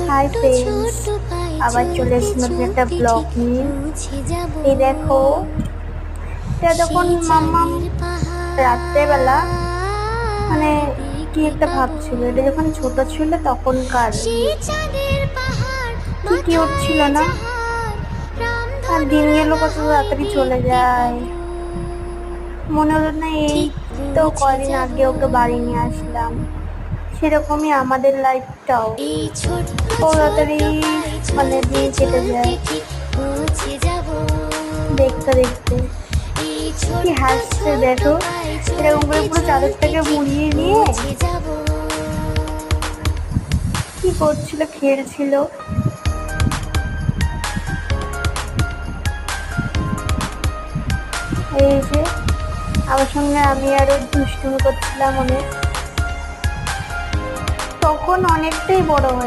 Hi friends, আবার চলে এসেছি নতুন একটা ব্লগ নিয়ে। এই দেখো, এটা যখন মাম্মাম রাত্রেবেলা মানে কি একটা ভাবছিল, এটা যখন ছোট ছিল তখনকার কি কিউট ছিল না? আর দিন গেল কত তাড়াতাড়ি চলে যায়, মনে হলো না এই তো কদিন আগে ওকে বাড়ি নিয়ে আসলাম। সেরকমই আমাদের লাইফটাও তাড়াতাড়ি মানে দিন কেটে যায় দেখতে দেখতে। কি হাসছে দেখো, এরকম করে পুরো চাদরটাকে মুড়িয়ে নিয়ে কি করছিল, খেলছিল। এই যে আমার সঙ্গে আমি আরো দুষ্টুমি করছিলাম অনেক, তখন অনেকটাই বড় হয়ে